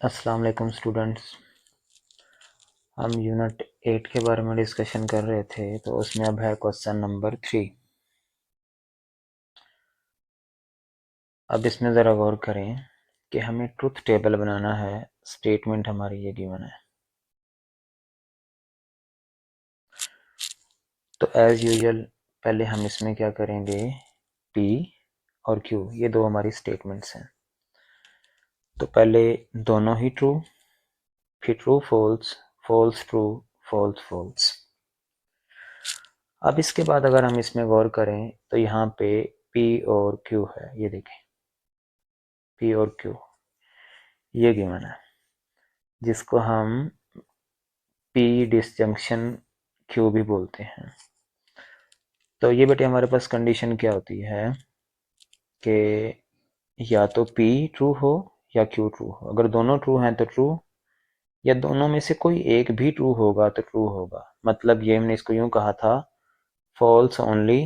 अस्सलाम वालेकुम स्टूडेंट्स। हम यूनिट 8 के बारे में डिस्कशन कर रहे थे, तो उसमें अब है क्वेश्चन नंबर 3। अब इसमें ज़रा गौर करें कि हमें ट्रुथ टेबल बनाना है। स्टेटमेंट हमारी ये गिवन है। तो एज़ यूजुअल पहले हम इसमें क्या करेंगे, P और Q ये दो हमारी स्टेटमेंट्स हैं। तो पहले दोनों ही ट्रू, फिर true false, false true, false false. अब इसके बाद अगर हम इसमें गौर करें तो यहाँ पे P और Q है। ये देखें, P और Q ये गिवन है, जिसको हम P डिसजंक्शन Q भी बोलते हैं। तो ये बेटे हमारे पास कंडीशन क्या होती है कि या तो P ट्रू हो या Q ट्रू हो। अगर दोनों ट्रू हैं तो ट्रू, या दोनों में से कोई एक भी ट्रू होगा तो ट्रू होगा। मतलब ये हमने इसको यूं कहा था, false only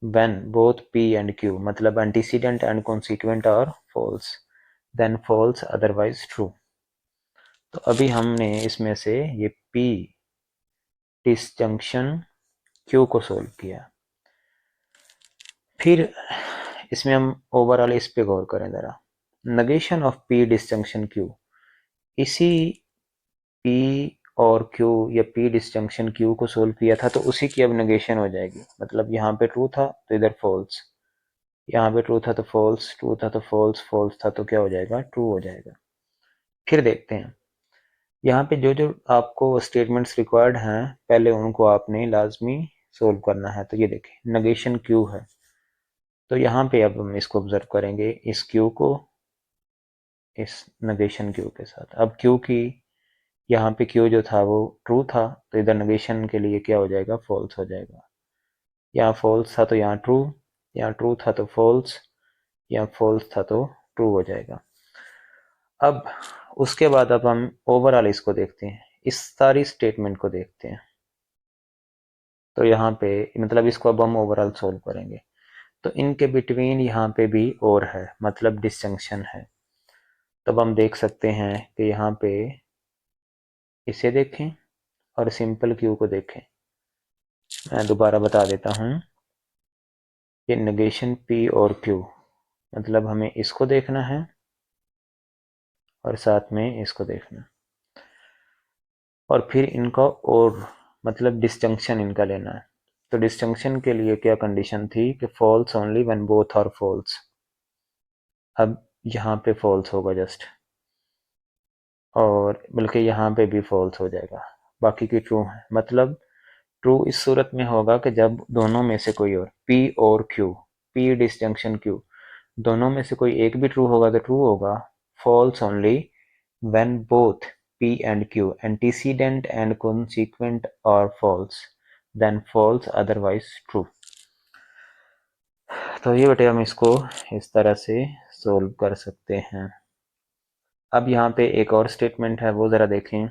when both P and Q, मतलब antecedent and consequent are false, then false otherwise true. तो अभी हमने इसमें से ये P डिसजंक्शन Q को सोल्व किया। फिर इसमें हम ओवरऑल इस पे गौर करें जरा, negation of P disjunction Q। इसी P और Q या P डिसजंक्शन Q को सोल्व किया था, तो उसी की अब नेगेशन हो जाएगी। मतलब यहाँ पे ट्रू था तो इधर फॉल्स, यहाँ पे ट्रू था तो फॉल्स, ट्रू था तो फॉल्स, फॉल्स था तो क्या हो जाएगा, ट्रू हो जाएगा। फिर देखते हैं यहाँ पे जो जो आपको स्टेटमेंट्स रिक्वायर्ड हैं, पहले उनको आपने लाजमी सोल्व करना है। तो ये देखें, नेगेशन Q है, तो यहाँ पे अब हम इसको ऑब्जर्व करेंगे, इस Q को इस नेगेशन Q के साथ। अब Q की यहाँ पे Q जो था वो ट्रू था, तो इधर नेगेशन के लिए क्या हो जाएगा, फॉल्स हो जाएगा। यहाँ फॉल्स था तो यहाँ ट्रू, यहाँ ट्रू था तो फॉल्स, यहाँ फॉल्स था तो ट्रू हो जाएगा। अब उसके बाद अब हम ओवरऑल इसको देखते हैं, इस सारी स्टेटमेंट को देखते हैं। तो यहाँ पे मतलब इसको अब हम ओवरऑल सोल्व करेंगे। तो इनके बिटवीन यहाँ पे भी और है, मतलब डिसजंक्शन है। तब हम देख सकते हैं कि यहाँ पे इसे देखें और सिंपल क्यू को देखें। मैं दोबारा बता देता हूँ, ये नेगेशन P और Q, मतलब हमें इसको देखना है और साथ में इसको देखना, और फिर इनका और मतलब डिसजंक्शन इनका लेना है। तो डिसजंक्शन के लिए क्या कंडीशन थी कि false only when both are false. अब यहाँ पे फॉल्स होगा जस्ट, और बल्कि यहाँ पे भी फॉल्स हो जाएगा, बाकी की ट्रू है। मतलब ट्रू इस सूरत में होगा कि जब दोनों में से कोई और P और Q, P डिसजंक्शन Q, दोनों में से कोई एक भी ट्रू होगा तो ट्रू होगा। False only when both P and Q antecedent and consequent are false, then false otherwise true. तो ये बेटे हम इसको इस तरह से सोल्व कर सकते हैं। अब यहाँ पे एक और स्टेटमेंट है, वो ज़रा देखें।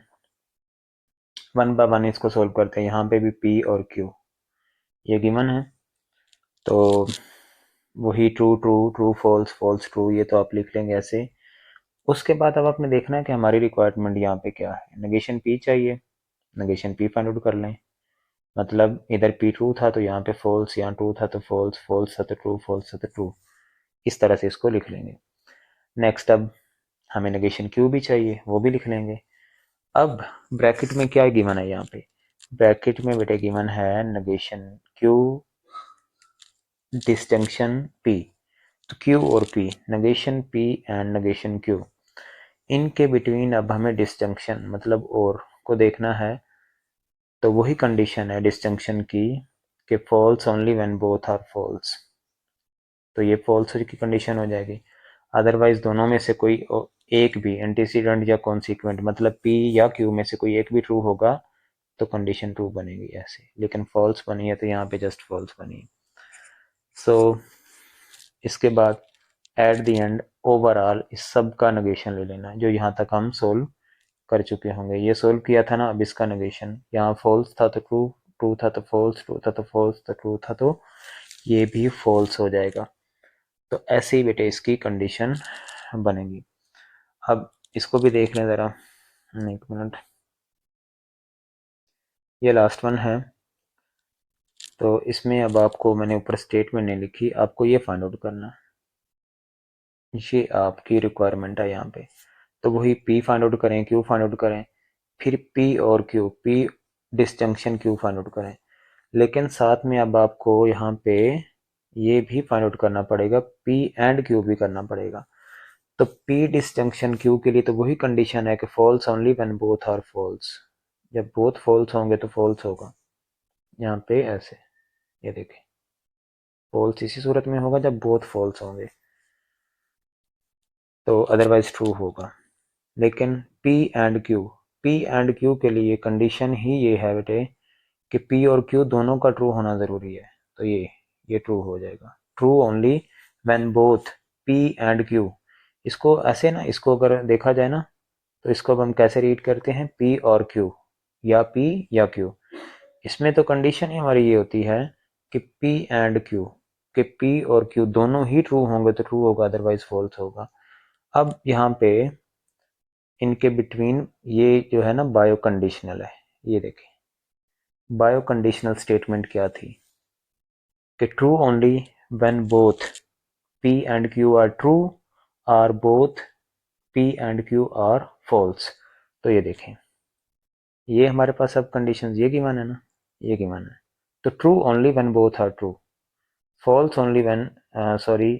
वन बाय वन इसको सोल्व करते हैं। यहाँ पे भी P और Q ये गिवन है, तो वही true true, true false, false true, ये तो आप लिख लेंगे ऐसे। उसके बाद अब आपने देखना है कि हमारी रिक्वायरमेंट यहाँ पे क्या है। नेगेशन P चाहिए, नेगेशन P फाइंड आउट कर लें। मतलब इधर P ट्रू था तो यहाँ पे फॉल्स, यहाँ ट्रू था तो फॉल्स, फॉल्स था तो ट्रू, फॉल्स था तो ट्रू। इस तरह से इसको लिख लेंगे। नेक्स्ट अब हमें नेगेशन Q भी चाहिए, वो भी लिख लेंगे। अब ब्रैकेट में क्या गिवन है, यहाँ पे ब्रैकेट में बेटे गिवन है नेगेशन Q डिसजंक्शन P। तो Q और P, negation P and negation Q, इनके बिटवीन अब हमें डिसजंक्शन मतलब और को देखना है। तो वही कंडीशन है डिसजंक्शन की कि false only when both are false. तो ये फॉल्स की कंडीशन हो जाएगी। अदरवाइज दोनों में से कोई एक भी एंटीसीडेंट या कॉन्सिक्वेंट, मतलब P या Q में से कोई एक भी ट्रू होगा तो कंडीशन ट्रू बनेगी ऐसे। लेकिन फॉल्स बनी है तो यहाँ पे जस्ट फॉल्स बनी है। सो इसके बाद एट द एंड ओवरऑल इस सब का नेगेशन ले लेना है, जो यहाँ तक हम सोल्व कर चुके होंगे। ये सोल्व किया था ना, अब इसका नेगेशन, यहाँ फॉल्स था तो ट्रू, ट्रू था तो फॉल्स, ट्रू था तो फॉल्स, तो ट्रू था तो ये भी फॉल्स हो जाएगा। तो ऐसे ही बेटे इसकी कंडीशन बनेगी। अब इसको भी देख लें ज़रा, एक मिनट, ये लास्ट वन है। तो इसमें अब आपको, मैंने ऊपर स्टेटमेंट नहीं लिखी, आपको ये फाइंड आउट करना, ये आपकी रिक्वायरमेंट है यहाँ पे। तो वही पी फाइंड आउट करें, क्यू फाइंड आउट करें, फिर पी और Q, P disjunction Q find out करें। लेकिन साथ में अब आपको यहाँ पे ये भी फाइंड आउट करना पड़ेगा, पी एंड क्यू भी करना पड़ेगा। तो पी डिस्जंक्शन क्यू के लिए तो वही कंडीशन है कि false only when both are false, जब बोथ फॉल्स होंगे तो फॉल्स होगा। यहाँ पे ऐसे, ये देखें, फॉल्स इसी सूरत में होगा जब बोथ फॉल्स होंगे, तो अदरवाइज ट्रू होगा। लेकिन P and Q, P and Q के लिए कंडीशन ही ये है बेटे कि P और Q दोनों का ट्रू होना ज़रूरी है। तो ये ट्रू हो जाएगा, true only when both P and Q। इसको ऐसे ना, इसको अगर देखा जाए ना, तो इसको अब हम कैसे रीड करते हैं, P और Q, या P या Q। इसमें तो कंडीशन ही हमारी ये होती है कि P एंड Q, कि P और Q दोनों ही ट्रू होंगे तो ट्रू होगा, अदरवाइज फॉल्स होगा। अब यहाँ पे इनके बिटवीन ये जो है ना बायो कंडीशनल है, ये देखें, बायो कंडीशनल स्टेटमेंट क्या थी कि true only when both P and Q are true, are both P and Q are false. तो ये देखें, ये हमारे पास अब कंडीशन ये गिवन है ना, ये गिवन है। तो true only when both are true, false only when, sorry,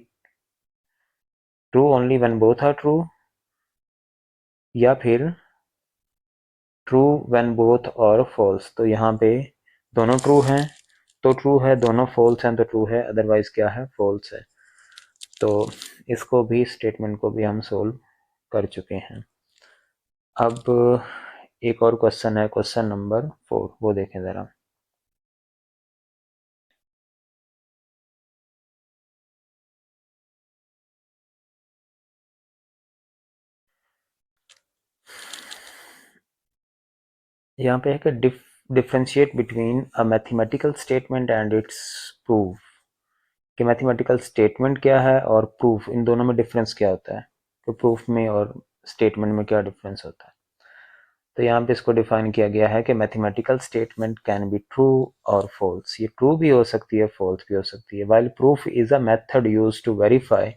true only when both are true, या फिर ट्रू व्हेन बोथ और फॉल्स। तो यहाँ पे दोनों ट्रू हैं तो ट्रू है, दोनों फॉल्स हैं तो ट्रू है, अदरवाइज क्या है, फॉल्स है। तो इसको भी, स्टेटमेंट को भी हम सोल्व कर चुके हैं। अब एक और क्वेश्चन है, क्वेश्चन नंबर 4, वो देखें ज़रा। यहाँ पे है कि differentiate between a mathematical statement and it's proof, कि मैथमेटिकल स्टेटमेंट क्या है और प्रूफ, इन दोनों में डिफरेंस क्या होता है, तो प्रूफ में और स्टेटमेंट में क्या डिफरेंस होता है। तो यहाँ पे इसको डिफाइन किया गया है कि mathematical statement can be true और फॉल्स, ये ट्रू भी हो सकती है, फॉल्स भी हो सकती है, while proof is a method used to verify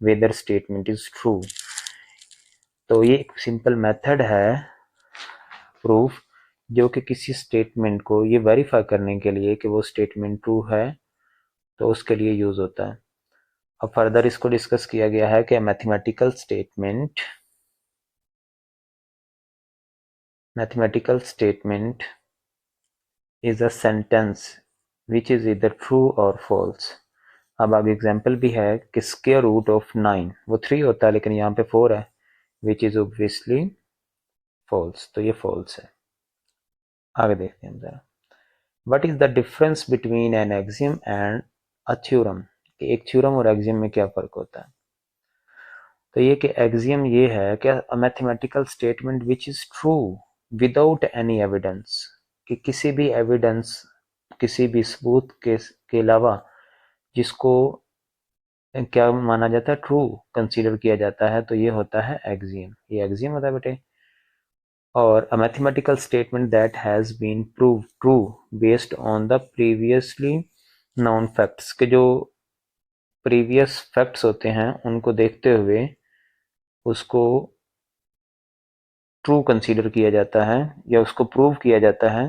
whether statement is true. तो ये एक सिंपल मेथड है प्रूफ, जो कि किसी स्टेटमेंट को ये वेरीफाई करने के लिए कि वो स्टेटमेंट ट्रू है, तो उसके लिए यूज होता है। अब फर्दर इसको डिस्कस किया गया है कि mathematical statement is a sentence which is इधर ट्रू और फॉल्स। अब आगे एग्जाम्पल भी है कि स्क्वायर रूट ऑफ 9, वो 3 होता है लेकिन यहाँ पे 4 है, विच इज ऑब्वियसली फॉल्स, तो ये फॉल्स है। आगे देखते हैं जरा, what is the difference between an axiom and a theorem, कि एक थ्योरम और एक्सियम में क्या फर्क होता है। तो ये कि एक्सियम ये है कि अ mathematical statement which is true without any evidence, कि किसी भी एविडेंस, किसी भी सबूत के अलावा जिसको क्या माना जाता है, ट्रू कंसीडर किया जाता है, तो ये होता है एक्सियम, ये एक्सियम होता है बेटे। और a mathematical statement that has been prove true based on the previously known facts, के जो प्रीवियस फैक्ट्स होते हैं उनको देखते हुए उसको ट्रू कंसीडर किया जाता है या उसको प्रूव किया जाता है,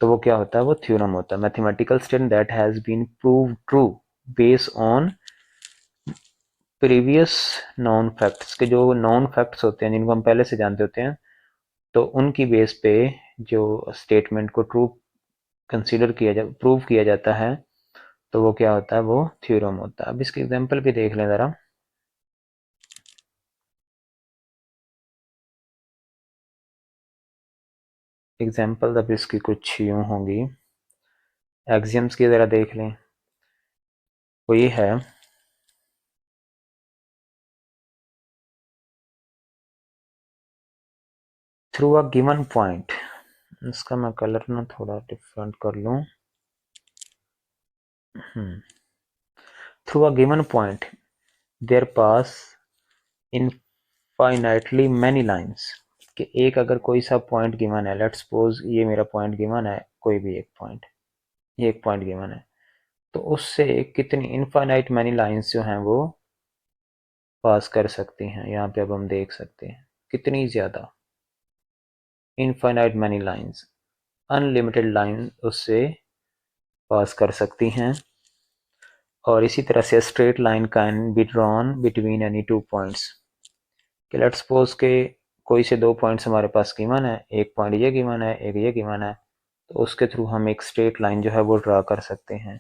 तो वो क्या होता है, वो थ्योरम होता है। Mathematical statement that has been prove true based on previous known facts, के जो नॉन फैक्ट्स होते हैं जिनको हम पहले से जानते होते हैं, तो उनकी बेस पे जो स्टेटमेंट को ट्रू कंसीडर किया जा प्रूव किया जाता है, तो वो क्या होता है, वो थ्योरम होता है। अब इसके एग्जांपल भी देख लें ज़रा। एग्जांपल अब इसकी कुछ यूँ होंगी, एक्सियम्स की ज़रा देख लें। वो ये है, थ्रू अ गिवन पॉइंट, इसका मैं कलर ना थोड़ा डिफरेंट कर लूँ। Through a given point there pass finitely many lines, कि एक अगर कोई सा पॉइंट गिवन है, लेट्स सपोज ये मेरा पॉइंट गिवन है, कोई भी एक पॉइंट, ये एक पॉइंट गिवन है, तो उससे कितनी इनफाइनाइट मैनी लाइंस जो हैं वो पास कर सकती हैं। यहाँ पे अब हम देख सकते हैं कितनी ज़्यादा, infinite many lines, unlimited line उससे पास कर सकती हैं। और इसी तरह से straight line can be drawn between any two points, कि लेट्स सपोज के कोई से दो पॉइंट्स हमारे पास गिवन है, एक पॉइंट ये गिवन है, एक ये गिवन है, तो उसके थ्रू हम एक स्ट्रेट लाइन जो है वो ड्रा कर सकते हैं।